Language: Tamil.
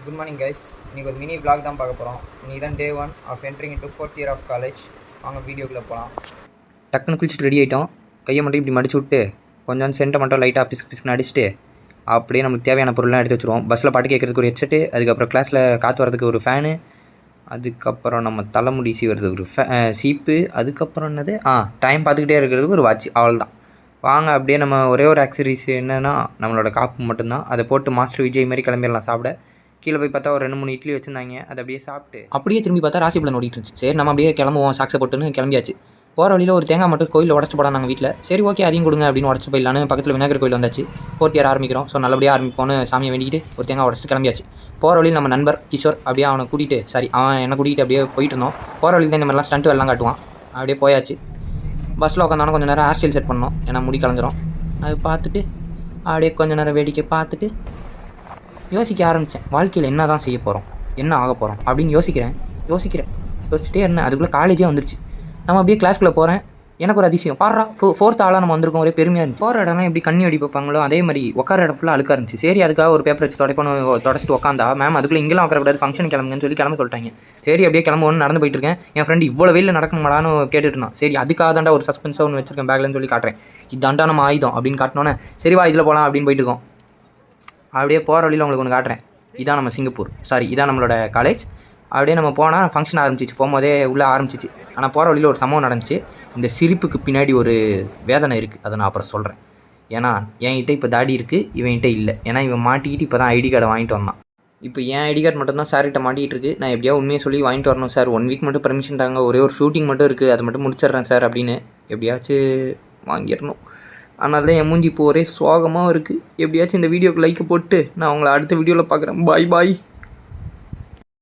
Good morning guys. இன்றைக்கி ஒரு மினி vlog தான் பார்க்க போகிறோம். இன்றைக்கி தான் day 1 of entering into 4th year of college. வாங்க வீடியோக்குள்ளே போகலாம். டக்குன்னு குளிச்சுட்டு ரெடி ஆகிட்டோம். கையை மட்டும் இப்படி மடிச்சு விட்டு கொஞ்சம் சென்ட்டை மட்டும் லைட்டாக பிஸ்குன்னு அடிச்சுட்டு அப்படியே நம்மளுக்கு தேவையான பொருள்லாம் எடுத்து வச்சுருவோம். பஸ்ஸில் பாட்டு கேட்குறதுக்கு ஒரு ஹெட்செட்டு, அதுக்கப்புறம் கிளாஸில் காற்று வரதுக்கு ஒரு ஃபேனு, அதுக்கப்புறம் நம்ம தலைமுடி சீவறதுக்கு ஒரு சீப்பு, அதுக்கப்புறம் என்னது டைம் பார்த்துக்கிட்டே இருக்கிறதுக்கு ஒரு வாட்ச். அவ்வளோதான். வாங்க அப்படியே நம்ம ஒரே ஒரு ஆக்சரிஸ் என்னென்னா நம்மளோட காப்பு மட்டும்தான். அதை போட்டு மாஸ்டர் விஜய் மாதிரி கிளம்பிடலாம் சாப்பிட. கீழே போய் பார்த்தா ஒரு 2-3 இட்லி வச்சுருந்தாங்க. அதை அப்படியே சாப்பிட்டு அப்படியே திரும்பி பார்த்தா ராசி பலன் ஓடிட்டு இருந்துச்சு. சரி நம்ம அப்படியே கிளம்புவோம் சாக்ஸை போட்டுன்னு கிளம்பியாச்சு. போகிற வழியில் ஒரு தேங்காய் மட்டும் கோயிலில் உடச்சு போட நாங்கள் வீட்டில். சரி ஓகே அதையும் கொடுங்க அப்படின்னு உடச்சு போயிடலான்னு பக்கத்தில் விநாயகர் கோயில் வந்தாச்சு. 4th இயர் ஆரம்பிக்கிறோம். ஸோ நல்லபடியாக ஆரம்பிப்போன்னு சாமியை வேண்டிக்கிட்டு ஒரு தேங்காய் உடச்சிட்டு கிளம்பியாச்சு. போகிற வழியில் நம்ம நண்பர் கிஷோர் அப்படியே அவனை கூட்டிகிட்டு அவன் என்னை கூட்டிகிட்டு அப்படியே போயிட்டு இருந்தோம். போகிற வழியில் தான் இந்த மாதிரிலாம் ஸ்டண்ட் எல்லாம் காட்டுவான். அப்படியே போயாச்சு. பஸ்ஸில் உட்காந்தாலும் கொஞ்சம் நேரம் ஹேர் ஸ்டைல் செட் பண்ணோம். ஏன்னா முடி கலந்துரும். அது பார்த்துட்டு அப்படியே கொஞ்சம் நேரம் வேடிக்கை பார்த்துட்டு யோசிக்க ஆரம்பித்தேன். வாழ்க்கையில் என்ன தான் செய்ய போகிறோம், என்ன ஆக போகிறோம் அப்படின்னு யோசிச்சுட்டே இருந்தேன். அதுக்குள்ளே காலேஜே வந்துருச்சு. நம்ம அப்படியே கிளாஸ்க்குள்ளே போகிறேன். எனக்கு ஒரு அதிசயம், பாடுறா 4th ஆளாக நம்ம வந்திருக்கோம். ஒரே பெருமையாக இருந்துச்சு. போகிற இடம்லாம் எப்படி கண்ணி அடி வைப்பாங்களோ அதே மாதிரி உட்கார இடம் ஃபுல்லாக அழுக்காக இருந்துச்சு. சரி அதுக்காக ஒரு பேப்பர் வச்சு தொடச்சிட்டு உட்காந்தா மேம் அதுக்குள்ளே இங்கெல்லாம் உட்காரக்கூடாது, ஃபங்க்ஷன் கிளம்புங்கன்னு சொல்லி கிளம்ப சொல்லிட்டாங்க. சரி அப்படியே கிளம்புவோன்னு நடந்து போயிட்டு இருக்கேன். என் ஃப்ரெண்டு இவ்வளோ வெயில் நடக்கணுமாடான்னு கேட்டுட்டு இருந்தான். சரி அதுக்காக தாண்டா ஒரு சஸ்பென்ஸாக ஒன்று வச்சிருக்கேன் பேக்லன்னு சொல்லி காட்டுறேன். இதாண்டா நம்ம ஆயுதம் அப்படின்னு காட்டினோன்னே சரி வா இதில் போகலாம் அப்படின்னு போயிட்டு இருக்கோம். அப்படியே போகிற வழியில் உங்களுக்கு ஒன்று காட்டுறேன். இதான் நம்ம சிங்கப்பூர், இதான் நம்மளோட காலேஜ். அப்படியே நம்ம போனால் ஃபங்க்ஷன் ஆரம்பிச்சிச்சு. போகும்போதே உள்ளே ஆரம்பிச்சிச்சு. ஆனால் போகிற வழியில் ஒரு சம்பவம் நடந்துச்சு. இந்த சிரிப்புக்கு பின்னாடி ஒரு வேதனை இருக்குது. அதை நான் அப்புறம் சொல்கிறேன். ஏன்னா என்கிட்ட இப்போ தாடி இருக்குது, இவன்கிட்ட இல்லை. ஏன்னா இவன் மாட்டிக்கிட்டு இப்போ தான் ஐடி கார்டை வாங்கிட்டு வந்தான். இப்போ என் ஐடி கார்டு மட்டும் தான் சார்கிட்ட மாட்டிகிட்டு இருக்குது. நான் எப்படியா உண்மையை சொல்லி வாங்கிட்டு வரணும் சார், 1 வீக் மட்டும் பர்மிஷன் தாங்க, ஒரே ஒரு ஷூட்டிங் மட்டும் இருக்குது, அதை மட்டும் முடிச்சிடுறேன் சார் அப்படின்னு எப்படியாச்சும் வாங்கிடணும். அதனால தான் என் மூஞ்சி இப்போ ஒரே சோகமாக இருக்குது. எப்படியாச்சும் இந்த வீடியோக்கு லைக் போட்டு நான் உங்களை அடுத்த வீடியோவில் பார்க்குறேன். பாய்.